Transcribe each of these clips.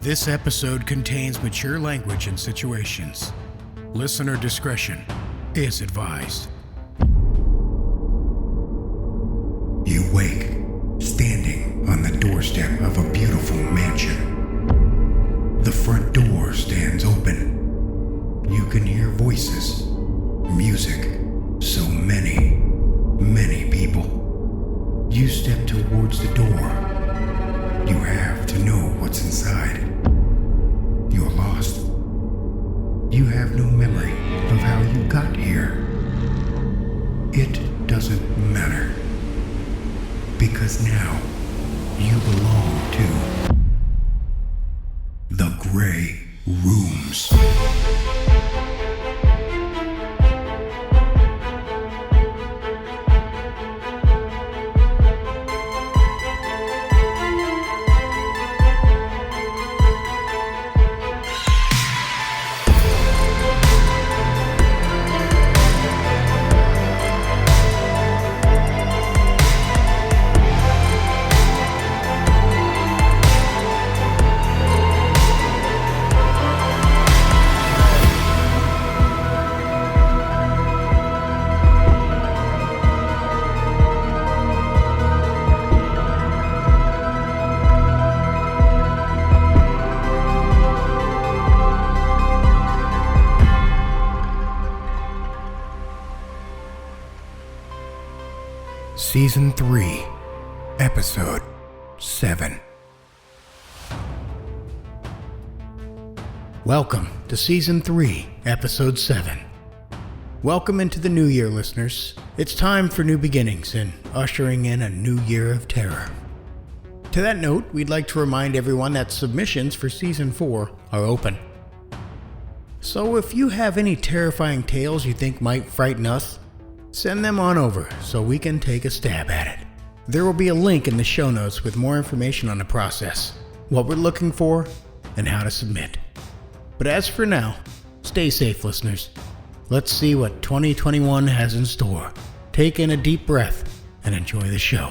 This episode contains mature language and situations. Listener discretion is advised. You wake, standing on the doorstep of a beautiful mansion. The front door stands open. You can hear voices, music, so many people. You step towards the door. You have to know what's inside. You're lost. You have no memory of how you got here. It doesn't matter. Because now, you belong to the Grey Rooms. Season 3, Episode 7. Welcome to Season 3, Episode 7. Welcome into the new year, listeners. It's time for new beginnings and ushering in a new year of terror. To that note, we'd like to remind everyone that submissions for Season 4 are open. So if you have any terrifying tales you think might frighten us, send them on over so we can take a stab at it. There will be a link in the show notes with more information on the process, what we're looking for, and how to submit. But as for now, stay safe, listeners. Let's see what 2021 has in store. Take in a deep breath and enjoy the show.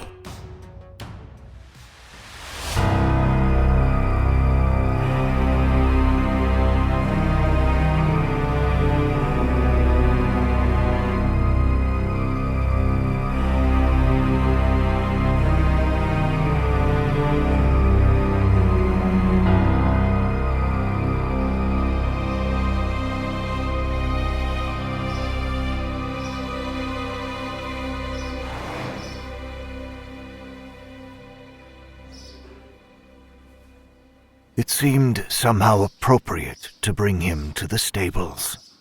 It seemed somehow appropriate to bring him to the stables.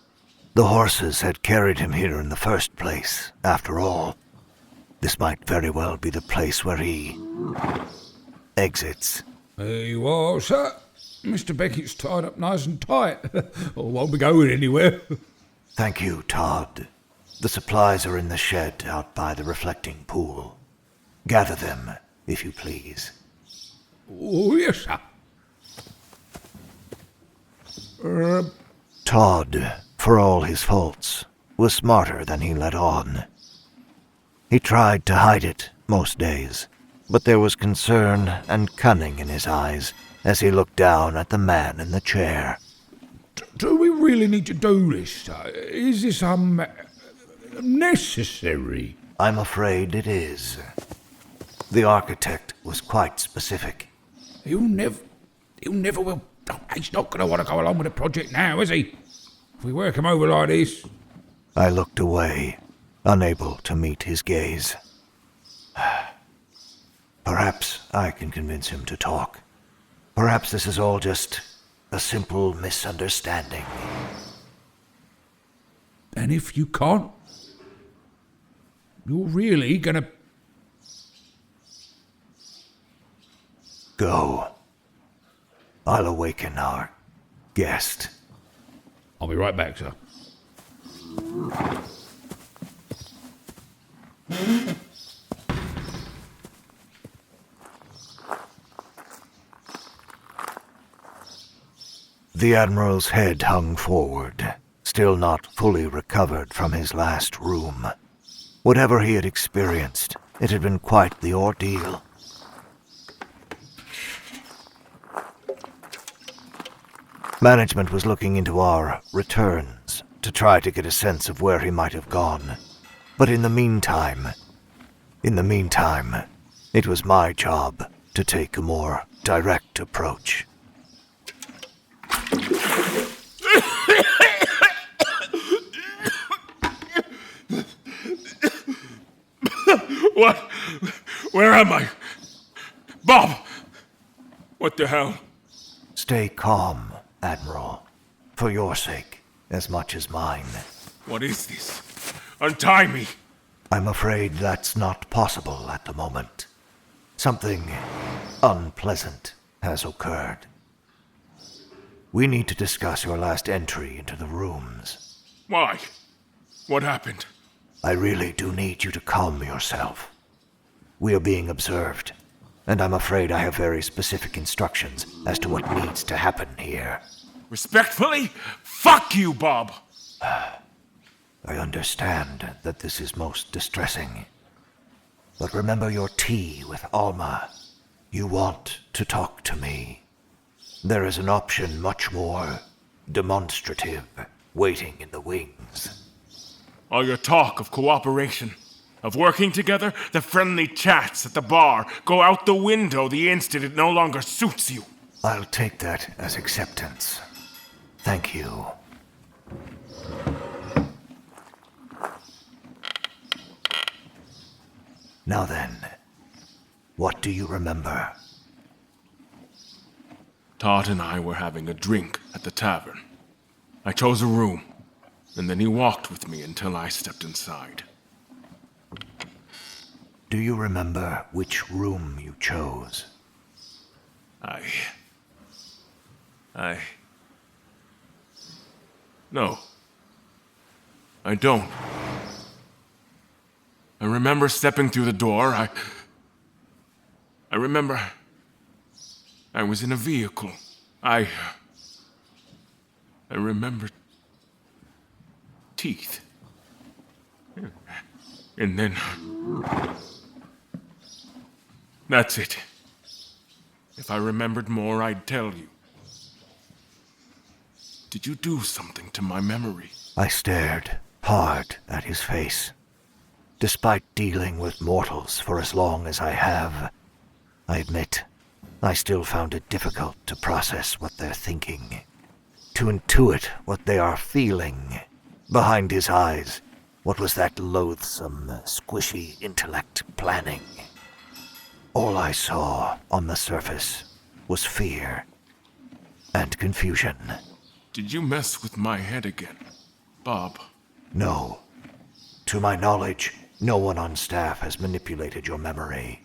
The horses had carried him here in the first place, after all. This might very well be the place where he exits. There you are, sir. Mr. Beckett's tied up nice and tight. Won't be going anywhere. Thank you, Todd. The supplies are in the shed out by the reflecting pool. Gather them, if you please. Oh, yes, sir. Todd, for all his faults, was smarter than he let on. He tried to hide it most days, but there was concern and cunning in his eyes as he looked down at the man in the chair. Do we really need to do this, sir? Is this, necessary? I'm afraid it is. The architect was quite specific. He'll never will. He's not going to want to go along with the project now, is he? If we work him over like this. I looked away, unable to meet his gaze. Perhaps I can convince him to talk. Perhaps this is all just a simple misunderstanding. And if you can't, you're really going to... Go. I'll awaken our guest. I'll be right back, sir. The Admiral's head hung forward, still not fully recovered from his last room. Whatever he had experienced, it had been quite the ordeal. Management was looking into our returns to try to get a sense of where he might have gone. But in the meantime, it was my job to take a more direct approach. What? Where am I? Bob! What the hell? Stay calm, Admiral. For your sake, as much as mine. What is this? Untie me! I'm afraid that's not possible at the moment. Something unpleasant has occurred. We need to discuss your last entry into the rooms. Why? What happened? I really do need you to calm yourself. We are being observed, and I'm afraid I have very specific instructions as to what needs to happen here. Respectfully, fuck you, Bob! I understand that this is most distressing. But remember your tea with Alma. You want to talk to me. There is an option much more demonstrative waiting in the wings. All your talk of cooperation, of working together, the friendly chats at the bar, go out the window the instant it no longer suits you. I'll take that as acceptance. Thank you. Now then, what do you remember? Todd and I were having a drink at the tavern. I chose a room, and then he walked with me until I stepped inside. Do you remember which room you chose? No. I don't. I remember stepping through the door. I remember I was in a vehicle. I remember teeth. And then that's it. If I remembered more, I'd tell you. Did you do something to my memory? I stared hard at his face. Despite dealing with mortals for as long as I have, I admit, I still found it difficult to process what they're thinking, to intuit what they are feeling. Behind his eyes, what was that loathsome, squishy intellect planning? All I saw on the surface was fear and confusion. Did you mess with my head again, Bob? No. To my knowledge, no one on staff has manipulated your memory.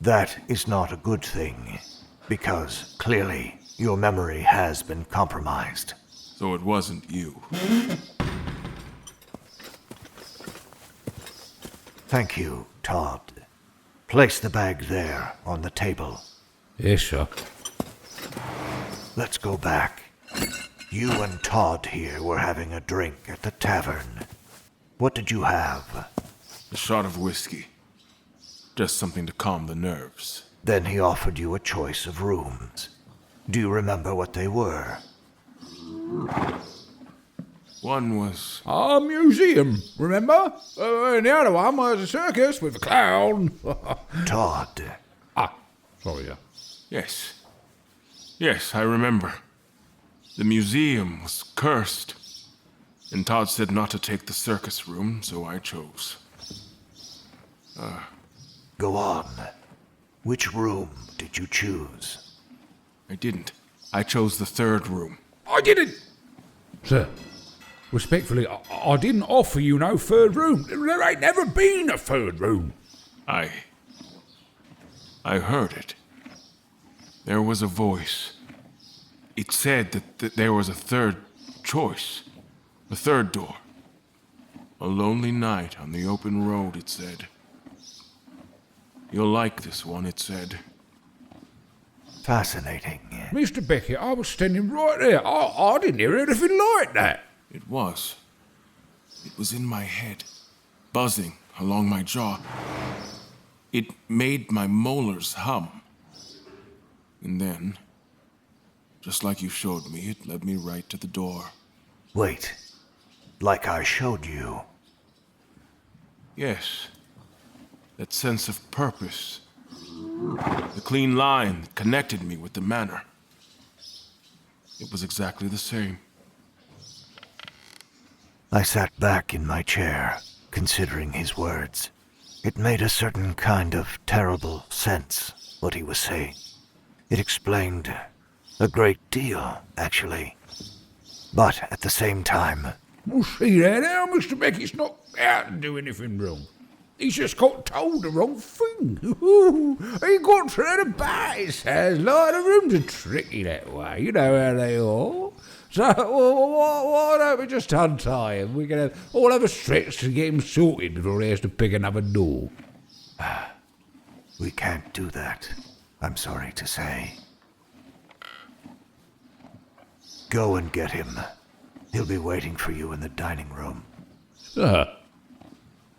That is not a good thing, because clearly your memory has been compromised. So it wasn't you. Thank you, Todd. Place the bag there on the table. Yes, sir. Let's go back. You and Todd here were having a drink at the tavern. What did you have? A shot of whiskey. Just something to calm the nerves. Then he offered you a choice of rooms. Do you remember what they were? One was... A museum, remember? And the other one was a circus with a clown. Todd. Sorry, yeah. Yes. Yes, I remember. The museum was cursed. And Todd said not to take the circus room, so I chose. Go on. Which room did you choose? I didn't. I chose the third room. I didn't. Sir, respectfully, I didn't offer you no third room. There ain't never been a third room. I heard it. There was a voice. It said that there was a third choice. A third door. A lonely night on the open road, it said. You'll like this one, it said. Fascinating. Mr. Beckett, I was standing right there. I didn't hear anything like that. It was. It was in my head, buzzing along my jaw. It made my molars hum. And then, Just like you showed me, it led me right to the door. Wait. Like I showed you. Yes. That sense of purpose. The clean line that connected me with the manor. It was exactly the same. I sat back in my chair, considering his words. It made a certain kind of terrible sense, what he was saying. It explained a great deal, actually. But at the same time... Well, see there now, Mr. Beckett's not out to do anything wrong. He's just got told the wrong thing. He got to let about it. Sounds like the rooms are tricky that way. You know how they are. So, why don't we just untie him? We can all have a stretch to get him sorted before he has to pick another door. We can't do that, I'm sorry to say. Go and get him. He'll be waiting for you in the dining room. Sir?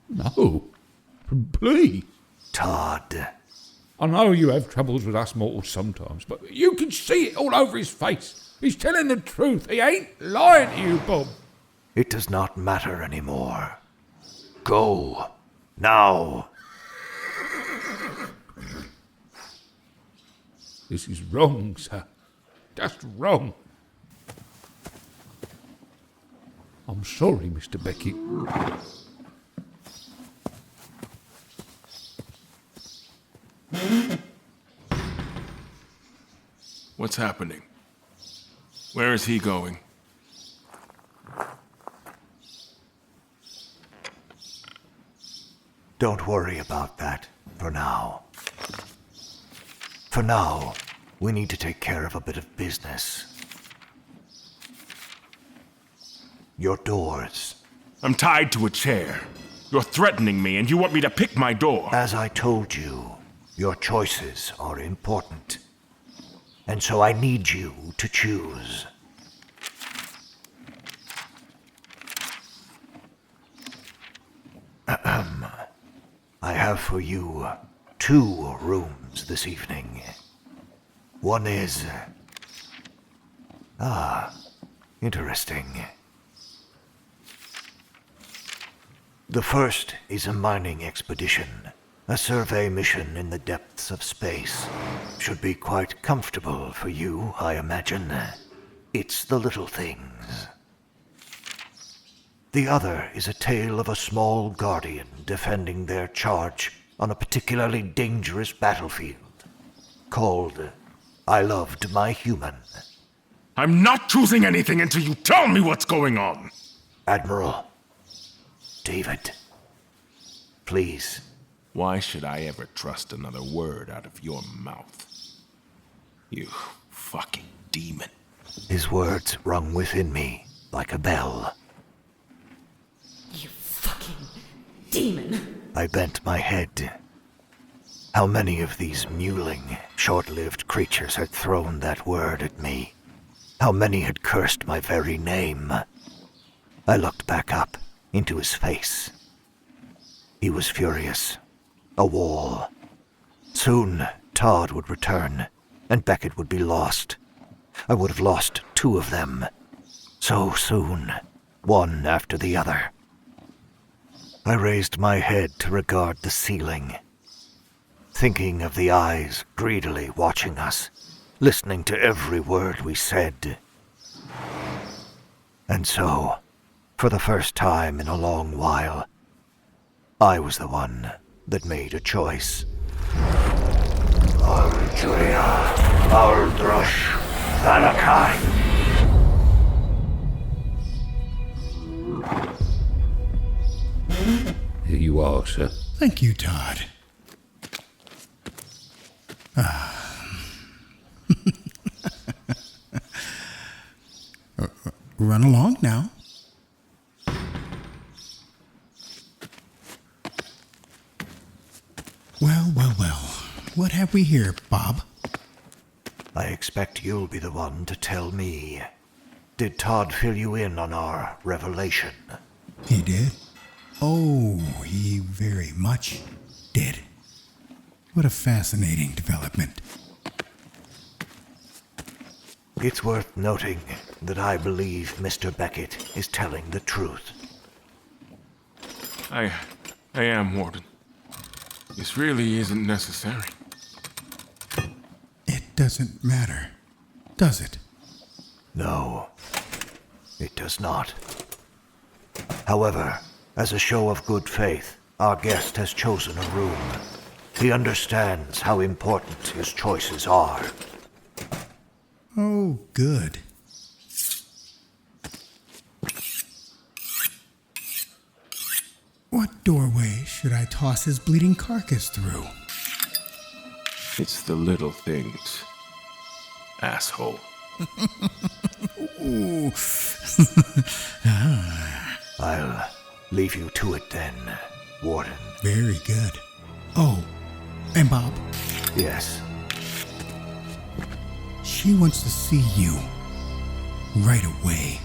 No. Please. Todd. I know you have troubles with us mortals sometimes, but you can see it all over his face. He's telling the truth. He ain't lying to you, Bob. It does not matter anymore. Go. Now. This is wrong, sir. Just wrong. I'm sorry, Mr. Beckett. What's happening? Where is he going? Don't worry about that for now. For now, we need to take care of a bit of business. Your doors. I'm tied to a chair. You're threatening me, and you want me to pick my door. As I told you, your choices are important. And so I need you to choose. I have for you 2 rooms this evening. One is... interesting. The first is a mining expedition. A survey mission in the depths of space. Should be quite comfortable for you, I imagine. It's the little things. The other is a tale of a small guardian defending their charge on a particularly dangerous battlefield, called I Loved My Human. I'm not choosing anything until you tell me what's going on. Admiral, David, please. Why should I ever trust another word out of your mouth? You fucking demon. His words rung within me like a bell. You fucking demon. I bent my head. How many of these mewling, short-lived creatures had thrown that word at me? How many had cursed my very name? I looked back up into his face. He was furious. A wall. Soon, Todd would return, and Beckett would be lost. I would have lost 2 of them. So soon, one after the other. I raised my head to regard the ceiling, thinking of the eyes greedily watching us, listening to every word we said. And so, for the first time in a long while, I was the one that made a choice. Arjuria, Aldrush, Thanakai. Here you are, sir. Thank you, Todd. Run along now. Well. What have we here, Bob? I expect you'll be the one to tell me. Did Todd fill you in on our revelation? He did. Oh, he very much did. What a fascinating development. It's worth noting that I believe Mr. Beckett is telling the truth. I am, Warden. This really isn't necessary. It doesn't matter, does it? No, it does not. However, as a show of good faith, our guest has chosen a room. He understands how important his choices are. Oh, good. What doorway should I toss his bleeding carcass through? It's the little things, asshole. Ooh. I'll leave you to it then, Warden. Very good. Oh, and Bob, Yes, she wants to see you right away.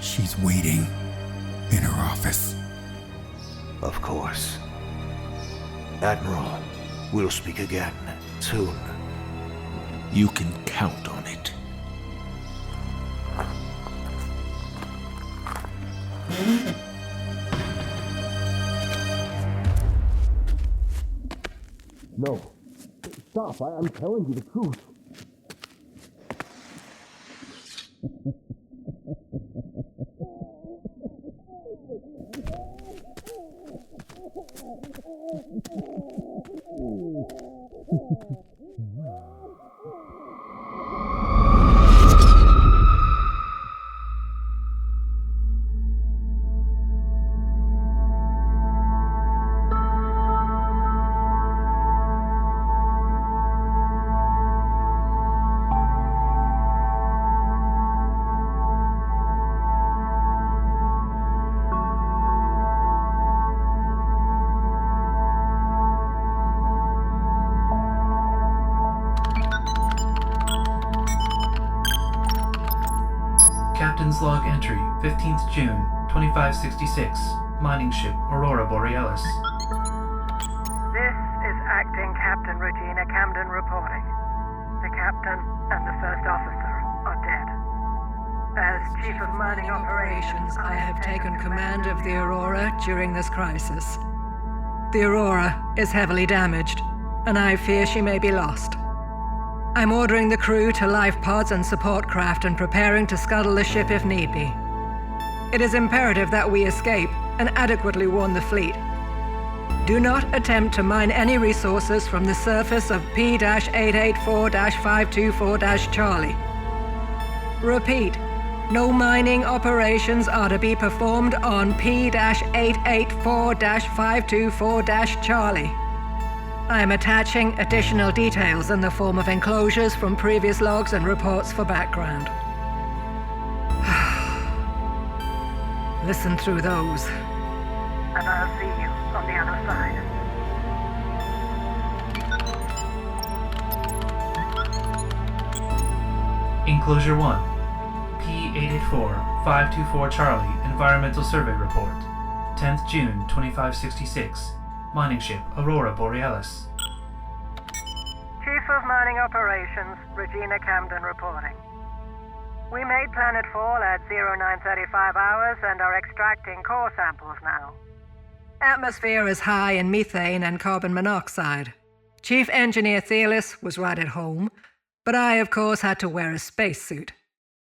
She's waiting in her office. of course. Admiral, we'll speak again soon. You can count on it. No. Stop. I'm telling you the truth. Captain's log entry, 15th June, 2566. Mining ship Aurora Borealis. This is Acting Captain Regina Camden reporting. The captain and the first officer are dead. As Chief of Mining Operations, I have taken command of the Aurora during this crisis. The Aurora is heavily damaged, and I fear she may be lost. I'm ordering the crew to life pods and support craft and preparing to scuttle the ship if need be. It is imperative that we escape and adequately warn the fleet. Do not attempt to mine any resources from the surface of P-884-524-Charlie. Repeat, no mining operations are to be performed on P-884-524-Charlie. I am attaching additional details in the form of enclosures from previous logs and reports for background. Listen through those. And I'll see you on the other side. Enclosure 1. P-884-524 Charlie Environmental Survey Report. 10th June 2566. Mining ship Aurora Borealis. Chief of Mining Operations, Regina Camden reporting. We made planetfall at 0935 hours and are extracting core samples now. Atmosphere is high in methane and carbon monoxide. Chief Engineer Thelis was right at home, but I, of course, had to wear a spacesuit.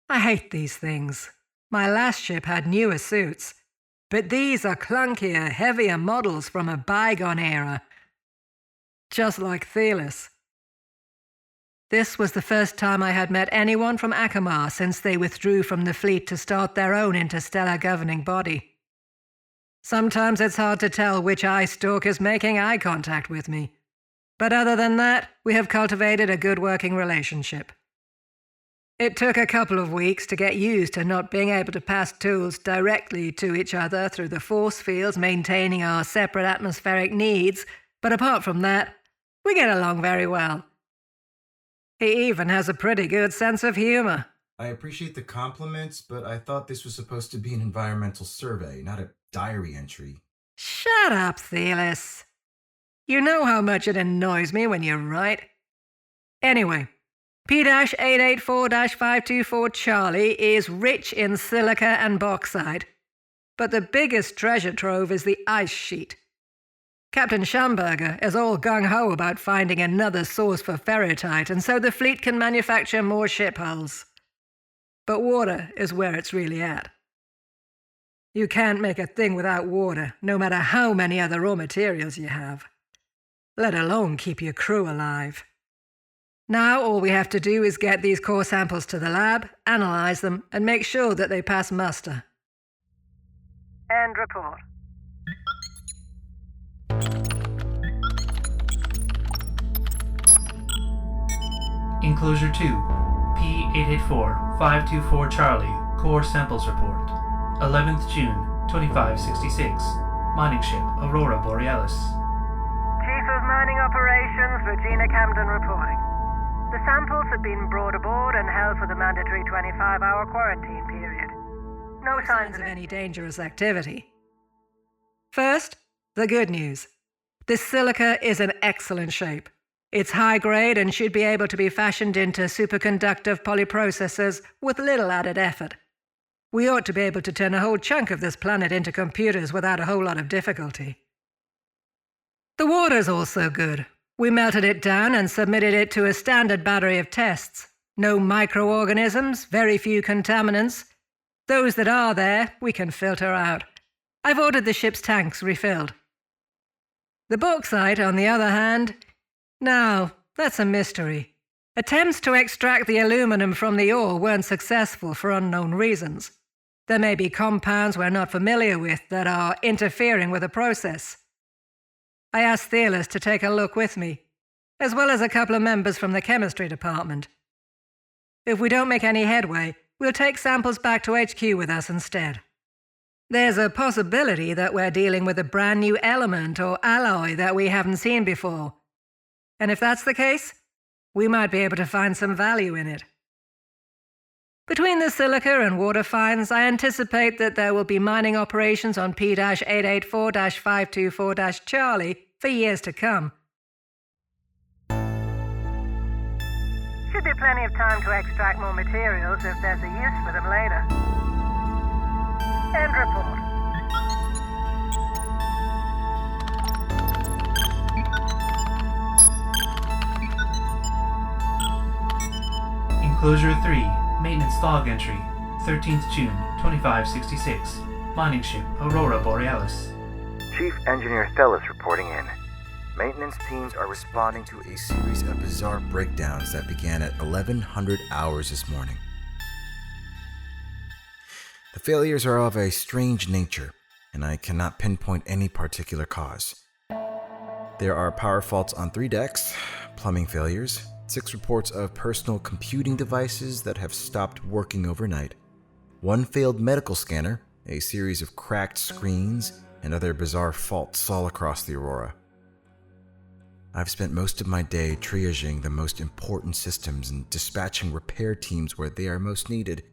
I hate these things. My last ship had newer suits, but these are clunkier, heavier models from a bygone era. Just like Thelis. This was the first time I had met anyone from Akamar since they withdrew from the fleet to start their own interstellar governing body. Sometimes it's hard to tell which eye stalk is making eye contact with me. But other than that, we have cultivated a good working relationship. It took a couple of weeks to get used to not being able to pass tools directly to each other through the force fields maintaining our separate atmospheric needs, but apart from that, we get along very well. He even has a pretty good sense of humor. I appreciate the compliments, but I thought this was supposed to be an environmental survey, not a diary entry. Shut up, Thelis. You know how much it annoys me when you're right. Anyway, P-884-524 Charlie is rich in silica and bauxite, but the biggest treasure trove is the ice sheet. Captain Schamberger is all gung-ho about finding another source for ferritite, and so the fleet can manufacture more ship hulls. But water is where it's really at. You can't make a thing without water, no matter how many other raw materials you have, let alone keep your crew alive. Now all we have to do is get these core samples to the lab, analyze them, and make sure that they pass muster. End report. Enclosure 2, P-884-524 Charlie, Core Samples Report. 11th June, 2566. Mining ship, Aurora Borealis. Chief of Mining Operations, Regina Camden reporting. The samples have been brought aboard and held for the mandatory 25-hour quarantine period. No signs of any dangerous activity. First, the good news. This silica is in excellent shape. It's high grade and should be able to be fashioned into superconductive polyprocessors with little added effort. We ought to be able to turn a whole chunk of this planet into computers without a whole lot of difficulty. The water's also good. We melted it down and submitted it to a standard battery of tests. No microorganisms, very few contaminants. Those that are there, we can filter out. I've ordered the ship's tanks refilled. The bauxite, on the other hand, now, that's a mystery. Attempts to extract the aluminum from the ore weren't successful for unknown reasons. There may be compounds we're not familiar with that are interfering with the process. I asked Thelis to take a look with me, as well as a couple of members from the chemistry department. If we don't make any headway, we'll take samples back to HQ with us instead. There's a possibility that we're dealing with a brand new element or alloy that we haven't seen before. And if that's the case, we might be able to find some value in it. Between the silica and water finds, I anticipate that there will be mining operations on P-884-524 Charlie for years to come. Should be plenty of time to extract more materials if there's a use for them later. End report. Enclosure 3, Maintenance Log Entry, 13th June, 2566. Mining ship, Aurora Borealis. Chief Engineer Thelis reporting in. Maintenance teams are responding to A series of bizarre breakdowns that began at 1100 hours this morning. The failures are of a strange nature, and I cannot pinpoint any particular cause. There are power faults on 3 decks, plumbing failures, 6 reports of personal computing devices that have stopped working overnight, 1 failed medical scanner, a series of cracked screens, and other bizarre faults all across the Aurora. I've spent most of my day triaging the most important systems and dispatching repair teams where they are most needed.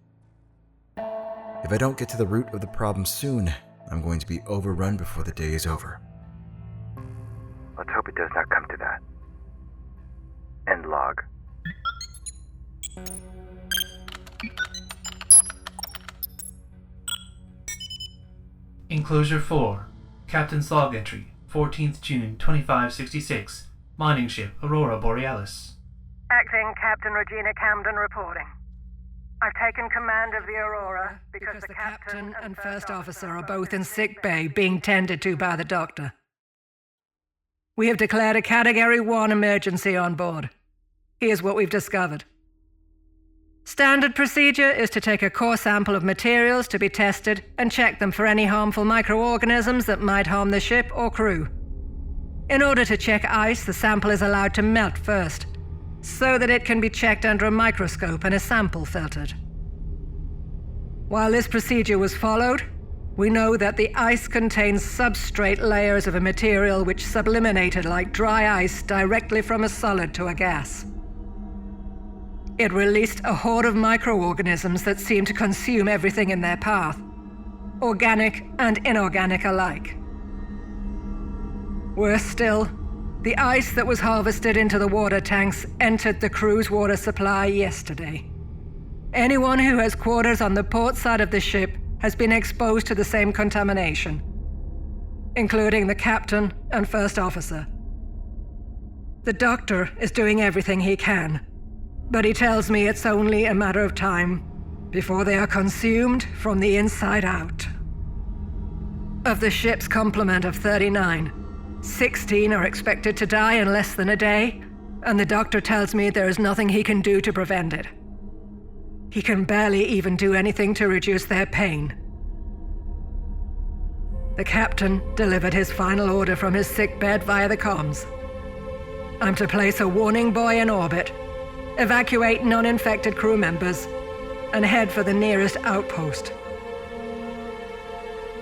If I don't get to the root of the problem soon, I'm going to be overrun before the day is over. Let's hope it does not come to that. End log. Enclosure 4, Captain's Log Entry, 14th June, 2566. Mining ship, Aurora Borealis. Acting Captain Regina Camden reporting. I've taken command of the Aurora because the captain and first officer are both in sick bay being tended to by the doctor. We have declared a Category 1 emergency on board. Here's what we've discovered. Standard procedure is to take a core sample of materials to be tested and check them for any harmful microorganisms that might harm the ship or crew. In order to check ice, the sample is allowed to melt first, so that it can be checked under a microscope and a sample filtered. While this procedure was followed, we know that the ice contains substrate layers of a material which subliminated like dry ice directly from a solid to a gas. It released a horde of microorganisms that seemed to consume everything in their path, organic and inorganic alike. Worse still, The ice that was harvested into the water tanks entered the crew's water supply yesterday. Anyone who has quarters on the port side of the ship has been exposed to the same contamination, including the captain and first officer. The doctor is doing everything he can, but he tells me it's only a matter of time before they are consumed from the inside out. Of the ship's complement of 39, 16 are expected to die in less than a day, and the doctor tells me there is nothing he can do to prevent it. He can barely even do anything to reduce their pain. The captain delivered his final order from his sickbed via the comms. I'm to place a warning buoy in orbit, evacuate non-infected crew members, and head for the nearest outpost.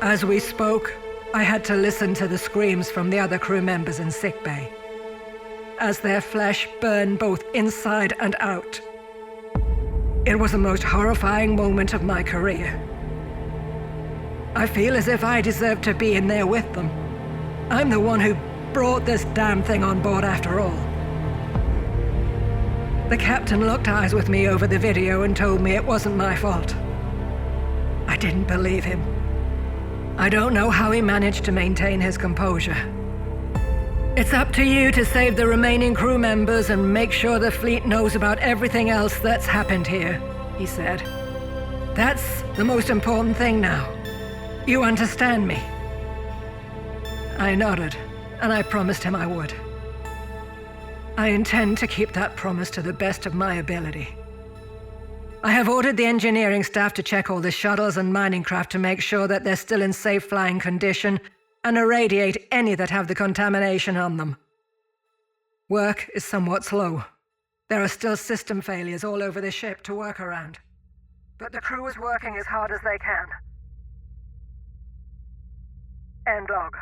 As we spoke, I had to listen to the screams from the other crew members in sickbay, as their flesh burned both inside and out. It was the most horrifying moment of my career. I feel as if I deserve to be in there with them. I'm the one who brought this damn thing on board after all. The captain locked eyes with me over the video and told me it wasn't my fault. I didn't believe him. I don't know how he managed to maintain his composure. It's up to you to save the remaining crew members and make sure the fleet knows about everything else that's happened here, he said. That's the most important thing now. You understand me? I nodded, and I promised him I would. I intend to keep that promise to the best of my ability. I have ordered the engineering staff to check all the shuttles and mining craft to make sure that they're still in safe flying condition and irradiate any that have the contamination on them. Work is somewhat slow. There are still system failures all over the ship to work around. But the crew is working as hard as they can. End log.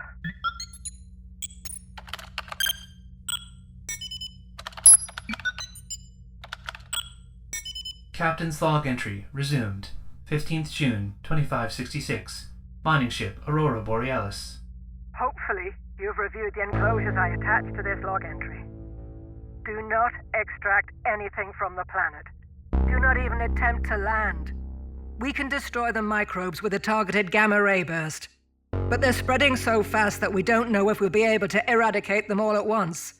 Captain's log entry resumed. 15th June, 2566. Mining ship Aurora Borealis. Hopefully, you've reviewed the enclosures I attached to this log entry. Do not extract anything from the planet. Do not even attempt to land. We can destroy the microbes with a targeted gamma ray burst, but they're spreading so fast that we don't know if we'll be able to eradicate them all at once.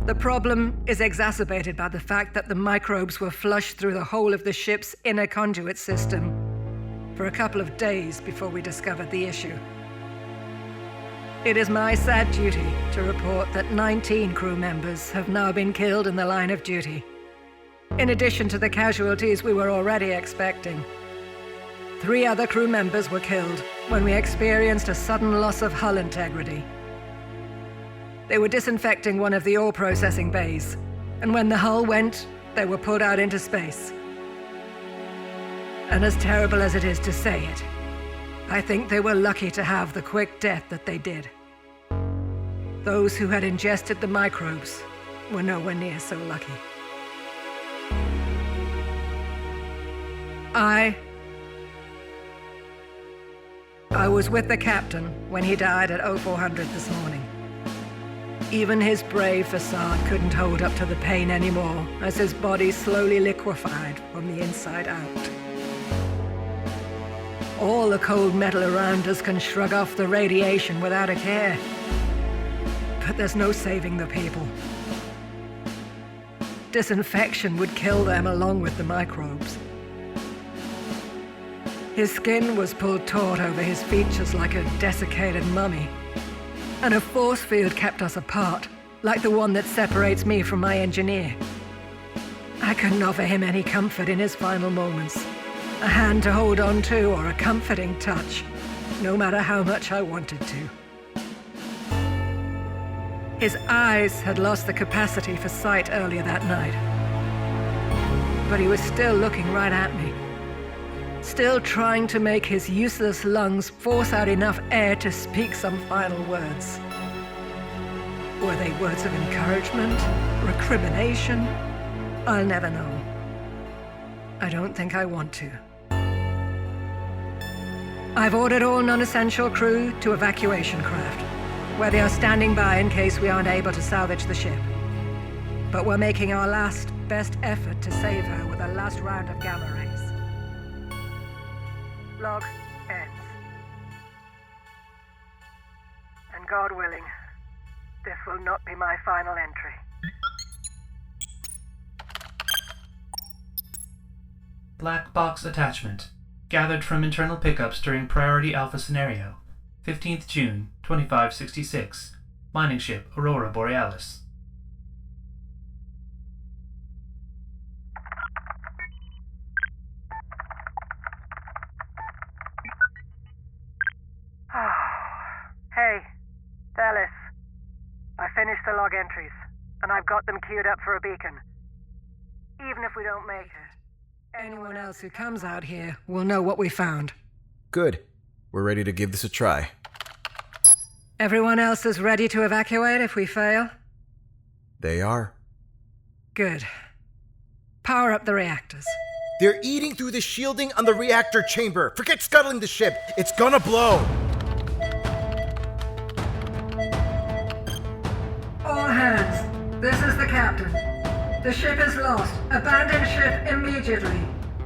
The problem is exacerbated by the fact that the microbes were flushed through the whole of the ship's inner conduit system for a couple of days before we discovered the issue. It is my sad duty to report that 19 crew members have now been killed in the line of duty, in addition to the casualties we were already expecting. 3 other crew members were killed when we experienced a sudden loss of hull integrity. They were disinfecting one of the ore processing bays, and when the hull went, they were pulled out into space. And as terrible as it is to say it, I think they were lucky to have the quick death that they did. Those who had ingested the microbes were nowhere near so lucky. I was with the captain when he died at 0400 this morning. Even his brave facade couldn't hold up to the pain anymore as his body slowly liquefied from the inside out. All the cold metal around us can shrug off the radiation without a care. But there's no saving the people. Disinfection would kill them along with the microbes. His skin was pulled taut over his features like a desiccated mummy, and a force field kept us apart, like the one that separates me from my engineer. I couldn't offer him any comfort in his final moments. A hand to hold on to or a comforting touch, no matter how much I wanted to. His eyes had lost the capacity for sight earlier that night, but he was still looking right at me, still trying to make his useless lungs force out enough air to speak some final words. Were they words of encouragement? Recrimination? I'll never know. I don't think I want to. I've ordered all non-essential crew to evacuation craft. where they are standing by in case we aren't able to salvage the ship. But we're making our last, best effort to save her with a last round of gamma rays. Log ends. And God willing, this will not be my final entry. Black box attachment. Gathered from internal pickups during Priority Alpha scenario. 15th June, 2566. Mining ship Aurora Borealis. Hey, Thelis. I finished the log entries, and I've got them queued up for a beacon. Even if we don't make it, anyone else who comes out here will know what we found. Good. We're ready to give this a try. Everyone else is ready to evacuate if we fail? They are. Good. Power up the reactors. They're eating through the shielding on the reactor chamber. Forget scuttling the ship. It's gonna blow. All hands, this is the captain. The ship is lost. Abandon ship immediately.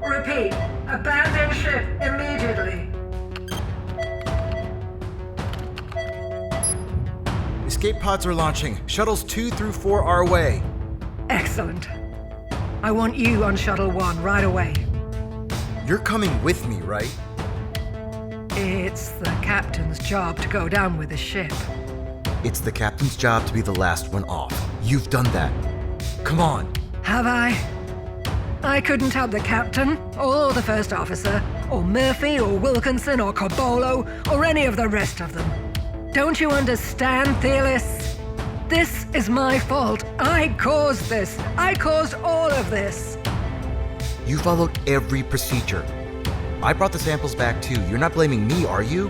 Repeat, abandon ship immediately. Escape pods are launching. Shuttles 2 through 4 are away. Excellent. I want you on Shuttle 1 right away. You're coming with me, right? It's the captain's job to go down with the ship. It's the captain's job to be the last one off. You've done that. Come on. Have I? I couldn't help the captain, or the first officer, or Murphy, or Wilkinson, or Cobolo, or any of the rest of them. Don't you understand, Thelis? This is my fault. I caused this. I caused all of this. You followed every procedure. I brought the samples back too. You're not blaming me, are you?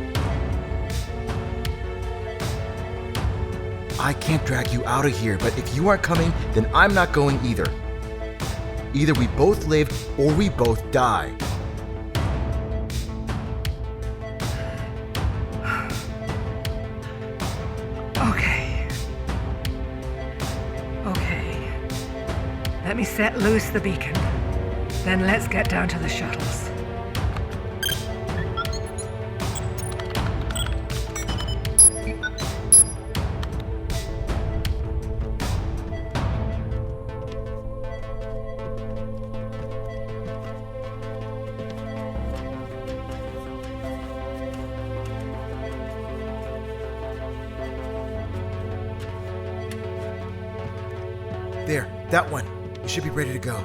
I can't drag you out of here, but if you aren't coming, then I'm not going either. Either we both live or we both die. Okay. Let me set loose the beacon. Then let's get down to the shuttles. There, that one. You should be ready to go.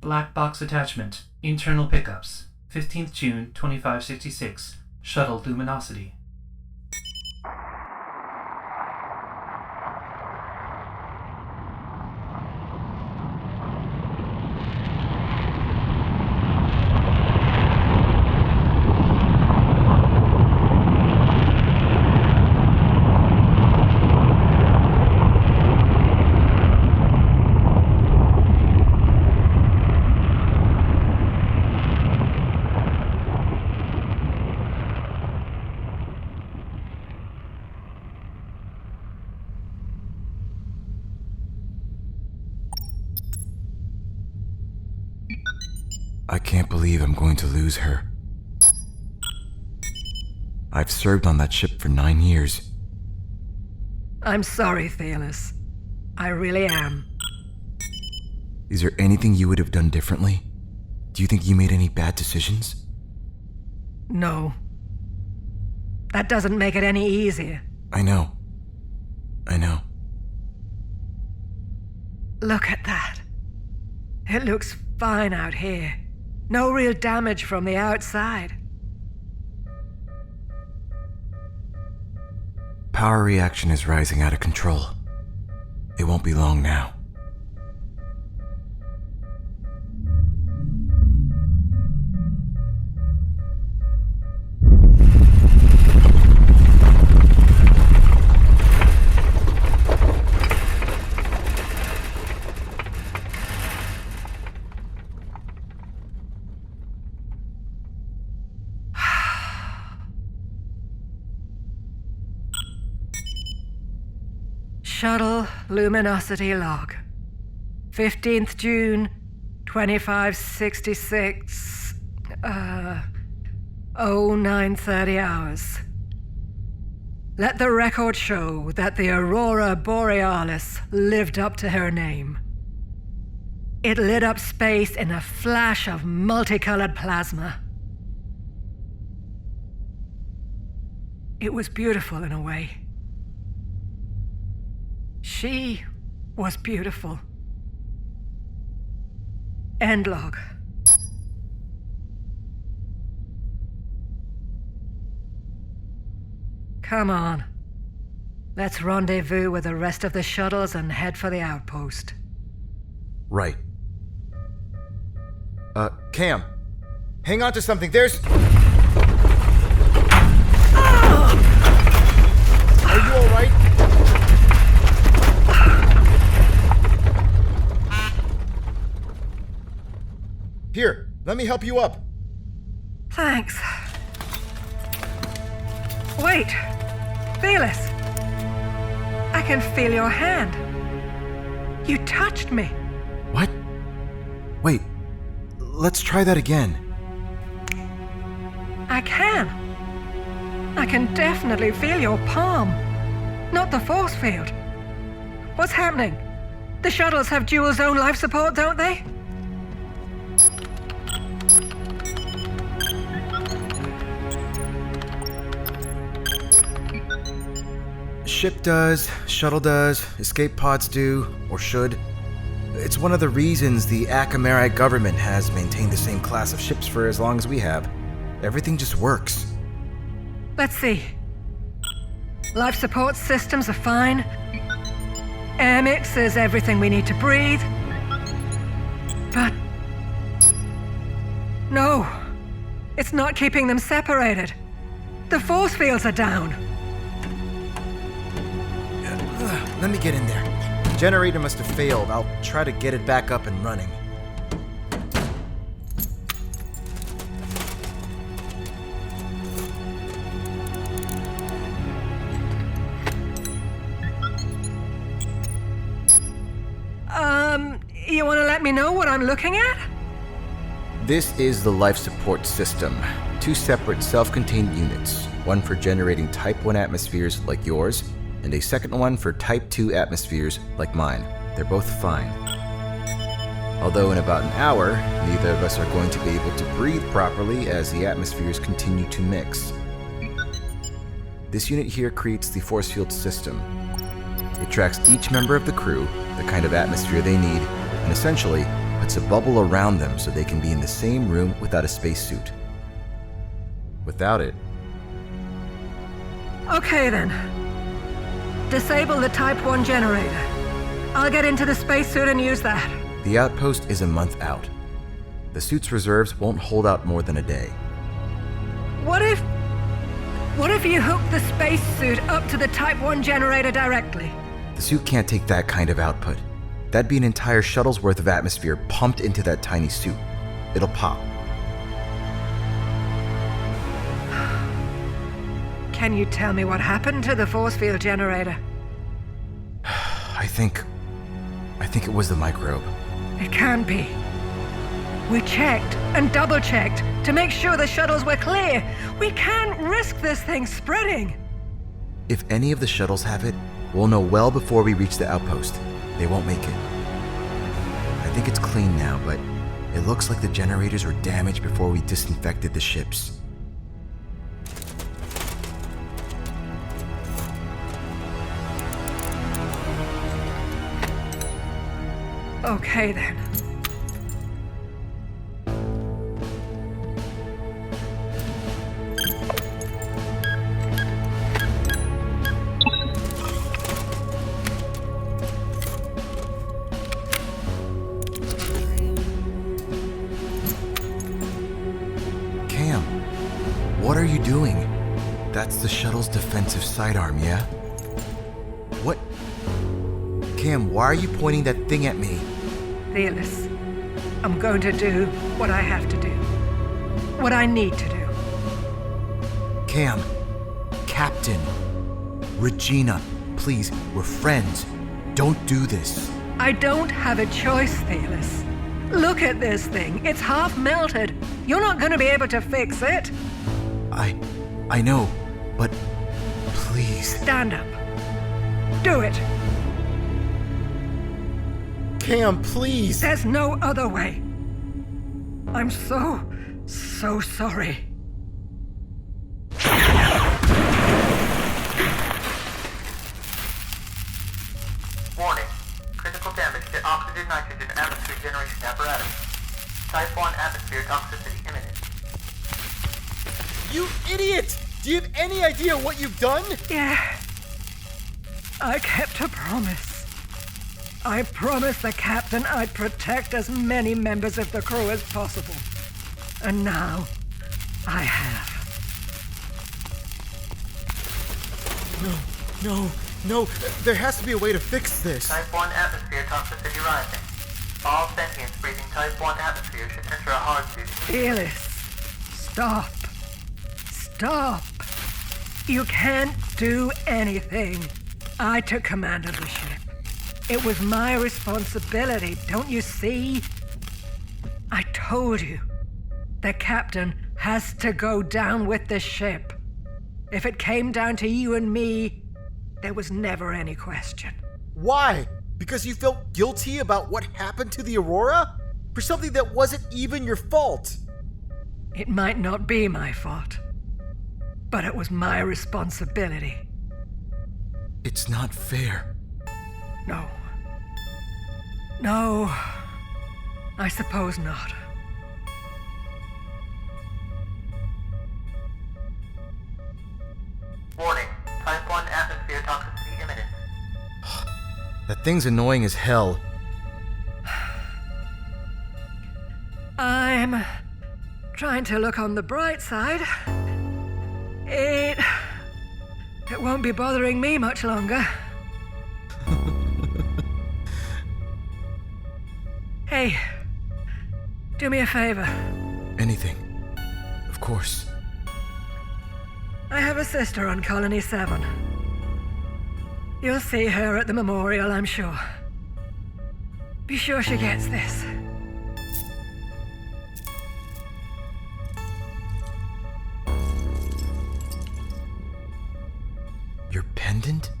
Black box attachment. Internal pickups. 15th June, 2566. Shuttle Luminosity. I can't believe I'm going to lose her. I've served on that ship for 9 years. I'm sorry, Thelis. I really am. Is there anything you would have done differently? Do you think you made any bad decisions? No. That doesn't make it any easier. I know. Look at that. It looks fine out here. No real damage from the outside. Power reaction is rising out of control. It won't be long now. Shuttle luminosity log. 15th June, 2566. 0930 hours. Let the record show that the Aurora Borealis lived up to her name. It lit up space in a flash of multicolored plasma. It was beautiful in a way. She was beautiful. End log. Come on. Let's rendezvous with the rest of the shuttles and head for the outpost. Right. Cam. Hang on to something. There's... Are you alright? Here, let me help you up. Thanks. Wait. Thelis. I can feel your hand. You touched me. What? Wait. Let's try that again. I can. I can definitely feel your palm. Not the force field. What's happening? The shuttles have dual zone life support, don't they? Ship does, shuttle does, escape pods do, or should. It's one of the reasons the Akamari government has maintained the same class of ships for as long as we have. Everything just works. Let's see. Life support systems are fine. Air mix is everything we need to breathe. But... no. It's not keeping them separated. The force fields are down. Let me get in there. Generator must have failed. I'll try to get it back up and running. You want to let me know what I'm looking at? This is the life support system. 2 separate self-contained units. One for generating Type 1 atmospheres like yours, and a second one for Type 2 atmospheres like mine. They're both fine. Although in about an hour, neither of us are going to be able to breathe properly as the atmospheres continue to mix. This unit here creates the force field system. It tracks each member of the crew, the kind of atmosphere they need, and essentially puts a bubble around them so they can be in the same room without a spacesuit. Without it... Okay then. Disable the Type 1 generator. I'll get into the spacesuit and use that. The outpost is a month out. The suit's reserves won't hold out more than a day. What if you hook the spacesuit up to the Type 1 generator directly? The suit can't take that kind of output. That'd be an entire shuttle's worth of atmosphere pumped into that tiny suit. It'll pop. Can you tell me what happened to the force field generator? I think it was the microbe. It can't be. We checked and double-checked to make sure the shuttles were clear. We can't risk this thing spreading. If any of the shuttles have it, we'll know well before we reach the outpost. They won't make it. I think it's clean now, but it looks like the generators were damaged before we disinfected the ships. Okay then. Cam, what are you doing? That's the shuttle's defensive sidearm, yeah? What? Cam, why are you pointing that thing at me? Thelis, I'm going to do what I have to do. What I need to do. Cam, Captain, Regina, Please, we're friends. Don't do this. I don't have a choice, Thelis. Look at this thing. It's half melted. You're not going to be able to fix it. I know, but please. Stand up. Do it. Cam, please. There's no other way. I'm so sorry. Warning. Critical damage to oxygen-nitrogen atmosphere generation apparatus. Type 1 atmosphere toxicity imminent. You idiot! Do you have any idea what you've done? Yeah. I kept a promise. I promised the captain I'd protect as many members of the crew as possible. And now, I have. No. There has to be a way to fix this. Type 1 atmosphere toxicity rising. All sentients breathing Type 1 atmosphere should enter a hard suit. Thelis, stop. Stop. You can't do anything. I took command of the ship. It was my responsibility, don't you see? I told you. The captain has to go down with the ship. If it came down to you and me, there was never any question. Why? Because you felt guilty about what happened to the Aurora? For something that wasn't even your fault? It might not be my fault, but it was my responsibility. It's not fair. No, I suppose not. Warning. Type 1 atmosphere toxicity imminent. That thing's annoying as hell. I'm trying to look on the bright side. It won't be bothering me much longer. Hey, do me a favor. Anything. Of course. I have a sister on Colony 7. You'll see her at the memorial, I'm sure. Be sure she gets this. Your pendant?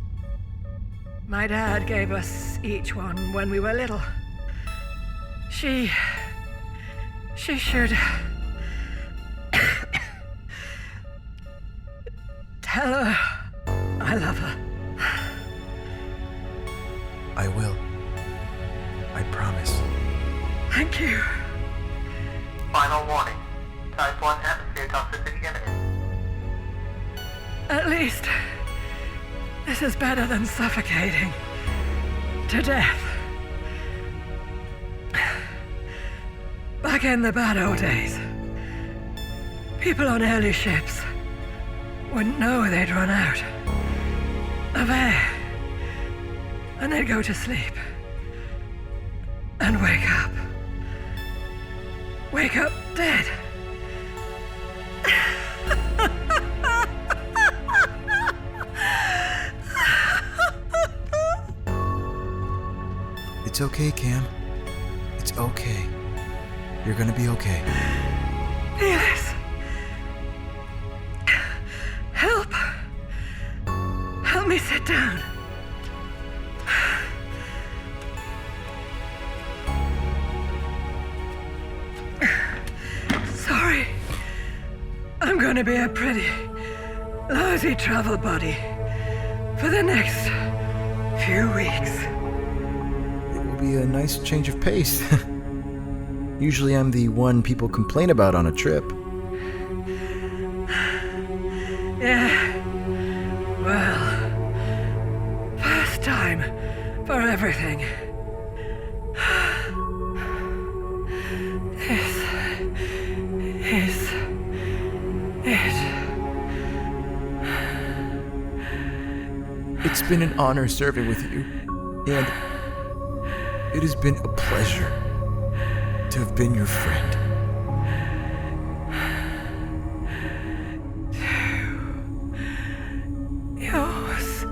My dad gave us each one when we were little. She should tell her I love her. I will. I promise. Thank you. Final warning. Type 1 atmosphere toxicity imminent. At least this is better than suffocating to death. Back in the bad old days, people on early ships wouldn't know they'd run out of air, and they'd go to sleep and wake up dead. It's okay, Cam. It's okay. You're gonna be okay. Thelis. Help me sit down. Sorry. I'm gonna be a pretty lousy travel buddy for the next few weeks. It will be a nice change of pace. Usually I'm the one people complain about on a trip. Yeah. Well, first time for everything. This is it. It's been an honor serving with you, and it has been a pleasure to have been your friend. Yours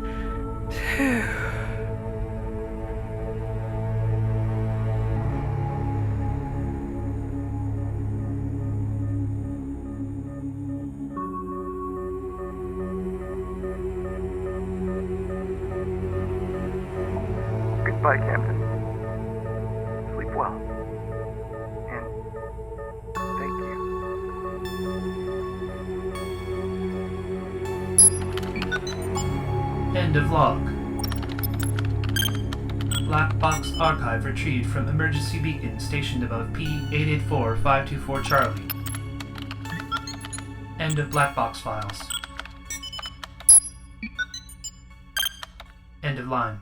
too. Goodbye, Camden. Sleep well. And thank you. End of log. Black box archive retrieved from emergency beacon stationed above P-884-524 Charlie. End of black box files. End of line.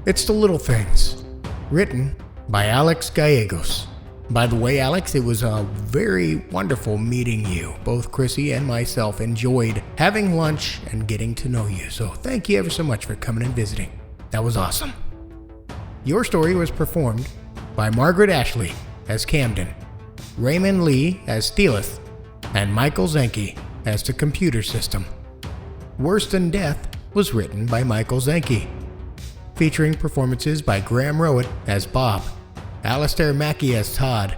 It's the Little Things, written by Alex Gallegos. By the way, Alex, it was a very wonderful meeting you. Both Chrissy and myself enjoyed having lunch and getting to know you, so thank you ever so much for coming and visiting. That was awesome. Your story was performed by Margaret Ashley as Camden, Raymond Lee as Thelis, and Michael Zenke as the computer system. Worse Than Death was written by Michael Zenke, featuring performances by Graham Rowat as Bob, Alistair Mackey as Todd,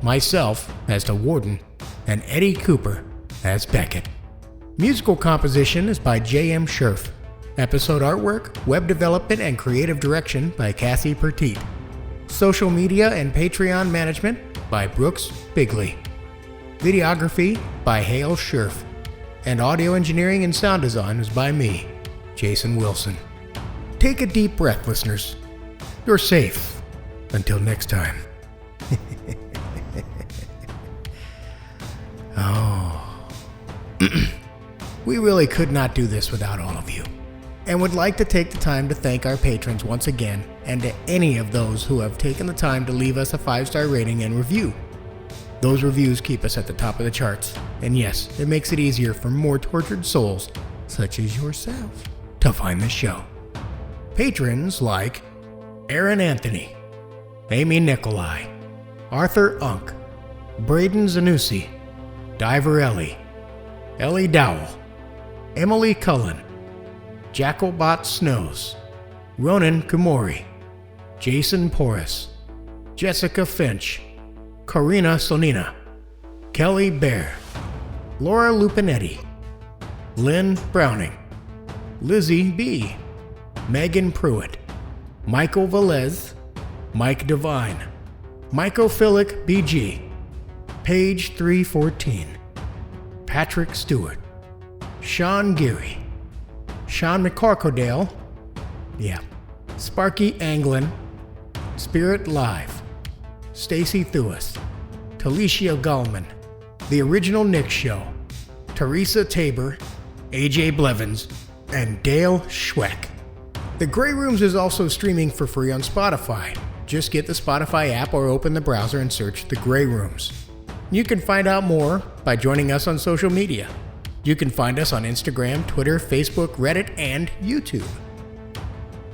myself as the Warden, and Eddie Cooper as Beckett. Musical composition is by J.M. Scherf. Episode artwork, web development, and creative direction by Cassie Pertit. Social media and Patreon management by Brooks Bigley. Videography by Hale Scherf. And audio engineering and sound design is by me, Jason Wilson. Take a deep breath, listeners. You're safe. Until next time. Oh. We really could not do this without all of you. And would like to take the time to thank our patrons once again, and to any of those who have taken the time to leave us a 5-star rating and review. Those reviews keep us at the top of the charts. And yes, it makes it easier for more tortured souls, such as yourself, to find the show. Patrons like Aaron Anthony, Amy Nikolai, Arthur Unk, Braden Zanussi, Diver Ellie Dowell, Emily Cullen, Jackalbot Snows, Ronan Kumori, Jason Porras, Jessica Finch, Karina Sonina, Kelly Bear, Laura Lupinetti, Lynn Browning, Lizzie B., Megan Pruitt, Michael Velez, Mike Devine, Michael Philic BG, Page 314, Patrick Stewart, Sean Geary, Sean McCorkodale, Sparky Anglin, Spirit Live, Stacy Thuis, Talicia Gallman, The Original Nick Show, Teresa Tabor, AJ Blevins, and Dale Schweck. The Grey Rooms is also streaming for free on Spotify. Just get the Spotify app or open the browser and search The Grey Rooms. You can find out more by joining us on social media. You can find us on Instagram, Twitter, Facebook, Reddit, and YouTube.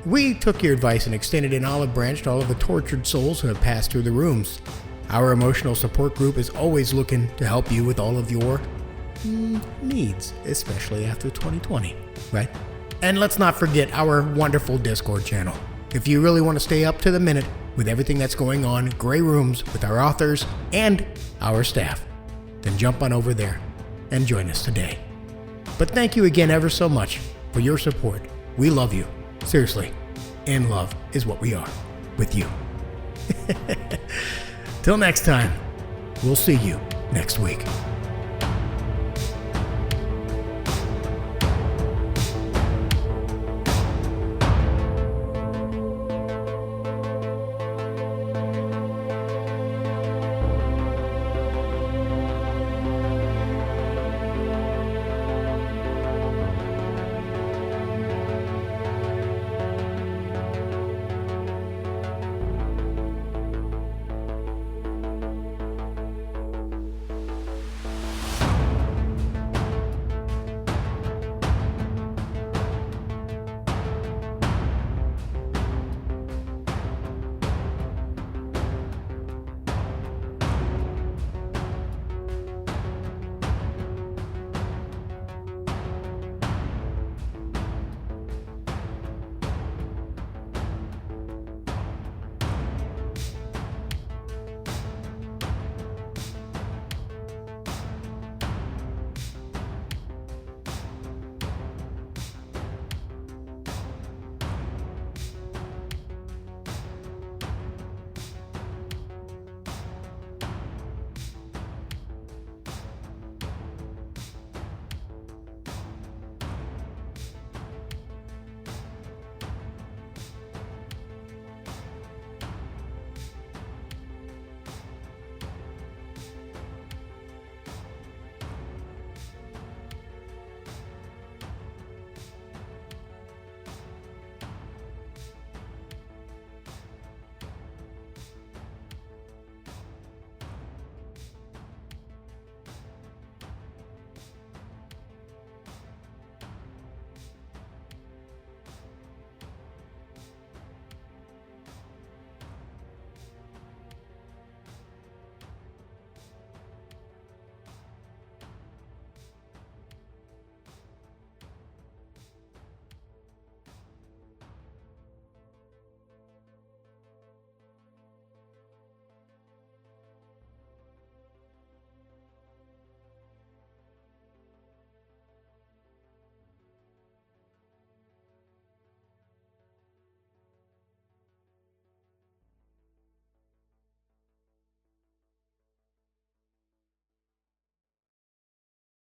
We took your advice and extended an olive branch to all of the tortured souls who have passed through the rooms. Our emotional support group is always looking to help you with all of your needs, especially after 2020, right? And let's not forget our wonderful Discord channel. If you really want to stay up to the minute with everything that's going on, Grey Rooms with our authors and our staff, then jump on over there and join us today. But thank you again ever so much for your support. We love you. Seriously. In love is what we are with you. Till next time, we'll see you next week.